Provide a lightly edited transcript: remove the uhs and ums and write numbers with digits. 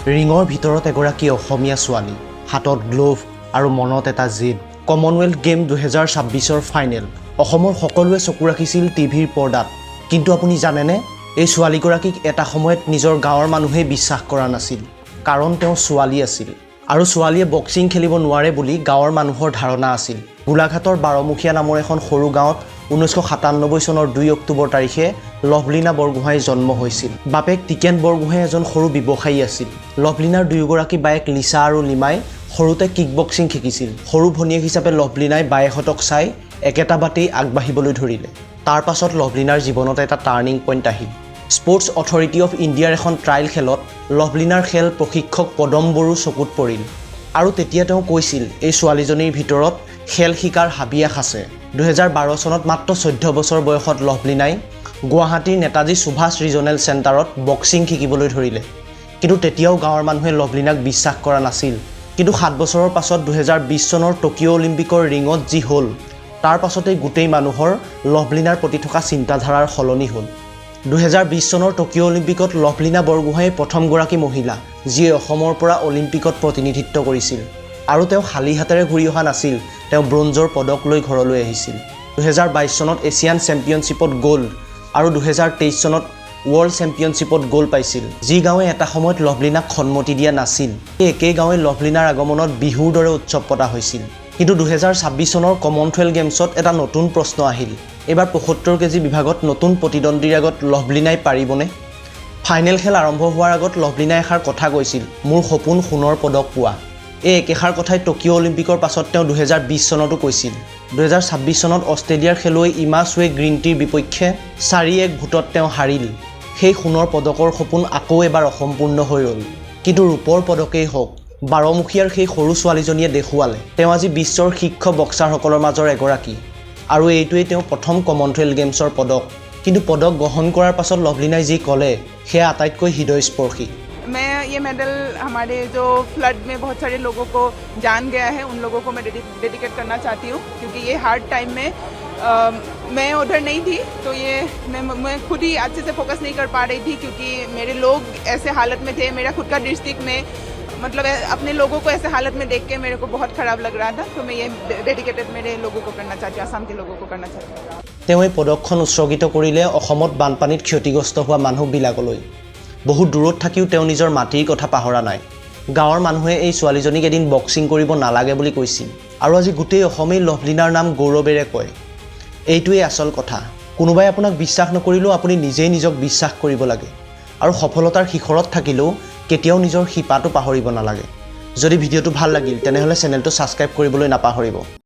ৰিঙৰ ভিতৰত এগৰাকী অসমীয়া ছোৱালী, হাতত গ্লোভ আৰু মনত এটা জিদ। কমনৱেলথ গেম 2026ৰ ফাইনেল। অসমৰ সকলোৱে চকু ৰাখিছিল টিভিৰ পৰ্দাত। কিন্তু আপুনি জানেনে, এই ছোৱালীগৰাকীক এটা সময়ত নিজৰ গাঁৱৰ মানুহেই বিশ্বাস কৰা নাছিল। কাৰণ তেওঁ ছোৱালী আছিল। আৰু ছোৱালীয়ে বক্সিং খেলিব নোৱাৰে বুলি গাঁৱৰ মানুহৰ ধাৰণা আছিল। গোলাঘাটৰ বাৰমুখীয়া নামৰ এখন সৰু গাঁৱত 1997 চনৰ 2 অক্টোবৰ তাৰিখে লভলীনা বৰগোহাঁইৰ জন্ম হৈছিল। বাপেক টিকেন বৰগোহাঁই এজন সৰু ব্যৱসায়ী আছিল। লভলীনাৰ দুয়োগৰাকী বায়েক লিচা আৰু লিমাই সৰুতে কিক বক্সিং শিকিছিল। সৰু ভনীয়েক হিচাপে লভলীনাই বায়েকহঁতক চাই একেটা বাটেই আগবাঢ়িবলৈ ধৰিলে। তাৰ পাছত লভলীনাৰ জীৱনত এটা টাৰ্ণিং পইণ্ট আহিল। স্পৰ্টছ অথৰিটি অফ ইণ্ডিয়াৰ এখন ট্ৰায়েল খেলত লভলীনাৰ খেল প্ৰশিক্ষক পদম বড়োৰ চকুত পৰিল। আৰু তেতিয়া তেওঁ কৈছিল, এই ছোৱালীজনীৰ ভিতৰত খেল শিকাৰ হাবিয়াস আছে। 2012 চনত মাত্ৰ 14 বছৰ বয়সত লভলীনাই গুৱাহাটীৰ নেতাজী সুভাষ ৰিজনেল চেণ্টাৰত বক্সিং শিকিবলৈ ধৰিলে। কিন্তু তেতিয়াও গাঁৱৰ মানুহে লভলীনাক বিশ্বাস কৰা নাছিল। কিন্তু 7 বছৰৰ পাছত 2020 চনৰ টকিঅ' অলিম্পিকৰ ৰিঙত যি হ'ল, তাৰ পাছতেই গোটেই মানুহৰ লভলীনাৰ প্ৰতি থকা চিন্তাধাৰাৰ সলনি হ'ল। 2020 চনৰ টকিঅ' অলিম্পিকত লভলীনা বৰগোহাঁই প্ৰথমগৰাকী মহিলা, যিয়ে অসমৰ পৰা অলিম্পিকত প্ৰতিনিধিত্ব কৰিছিল। আৰু তেওঁ খালী হাতেৰে ঘূৰি অহা নাছিল, তেওঁ ব্ৰঞ্জৰ পদক লৈ ঘৰলৈ আহিছিল। 2022 চনত এছিয়ান চেম্পিয়নশ্বিপত গ'ল্ড আৰু 2023 চনত ৱৰ্ল্ড চেম্পিয়নশ্বিপত গ'ল্ড পাইছিল। যি গাঁৱে এটা সময়ত লভলীনাক সন্মতি দিয়া নাছিল, সেই একেই গাঁৱে লভলীনাৰ আগমনত বিহুৰ দৰে উৎসৱ পতা হৈছিল। কিন্তু 2026 চনৰ কমনৱেলথ গেমছত এটা নতুন প্ৰশ্ন আহিল। এইবাৰ 75 কেজি বিভাগত নতুন প্ৰতিদ্বন্দ্বীৰ আগত লভলীনাই পাৰিবনে? ফাইনেল খেল আৰম্ভ হোৱাৰ আগত লভলীনাই এষাৰ কথা কৈছিল, মোৰ সপোন সোণৰ পদক পোৱা। এই একেষাৰ কথাই টকিঅ' অলিম্পিকৰ পাছত তেওঁ 2020 চনতো কৈছিল। 2026 চনত অষ্ট্ৰেলিয়াৰ খেলুৱৈ ইমা ছোৱে গ্ৰীণটিৰ বিপক্ষে 4-1 ভোটত তেওঁ হাৰিল। সেই সোণৰ পদকৰ সপোন আকৌ এবাৰ অসম্পূৰ্ণ হৈ ৰ'ল। কিন্তু ৰূপৰ পদকেই হওক, বাৰমুখীয়াৰ সেই সৰু ছোৱালীজনীয়ে দেখুৱালে, তেওঁ আজি বিশ্বৰ শীৰ্ষ বক্সাৰসকলৰ মাজৰ এগৰাকী। আৰু এইটোৱেই তেওঁ প্ৰথম কমনৱেলথ গেমছৰ পদক। কিন্তু পদক গ্ৰহণ কৰাৰ পাছত লভলীনাই যি ক'লে, সেয়া আটাইতকৈ হৃদয়স্পৰ্শী। मैं ये मेडल हमारे जो फ्लड में बहुत सारे लोगों को जान गया है, उन लोगों को मैं डेडिकेट करना चाहती हूँ, क्योंकि ये हार्ड टाइम में मैं उधर नहीं थी, तो ये मैं खुद ही अच्छे से फोकस नहीं कर पा रही थी, क्योंकि मेरे लोग ऐसे हालत में थे। मेरा खुद का डिस्ट्रिक्ट में मतलब अपने लोगों को ऐसे हालत में देख के मेरे को बहुत ख़राब लग रहा था, तो मैं ये डेडिकेटेड मेरे लोगों को करना चाहती हूँ, आसाम के लोगों को करना चाहती हूँ। তেওঁ এই পদকখন উৎসৰ্গিত কৰিলে অসমত বানপানীত ক্ষতিগ্ৰস্ত হোৱা মানুহবিলাকলৈ। বহু দূৰত থাকিও তেওঁ নিজৰ মাটিৰ কথা পাহৰা নাই। গাঁৱৰ মানুহে এই ছোৱালীজনীক এদিন বক্সিং কৰিব নালাগে বুলি কৈছিল। আৰু আজি গোটেই অসমেই লভলীনাৰ নাম গৌৰৱেৰে কয়। এইটোৱেই আচল কথা। কোনোবাই আপোনাক বিশ্বাস নকৰিলেও আপুনি নিজেই নিজক বিশ্বাস কৰিব লাগে। আৰু সফলতাৰ শিখৰত থাকিলেও কেতিয়াও নিজৰ শিপাটো পাহৰিব নালাগে। যদি ভিডিঅ'টো ভাল লাগিল, তেনেহ'লে চেনেলটো ছাবস্ক্ৰাইব কৰিবলৈ নাপাহৰিব।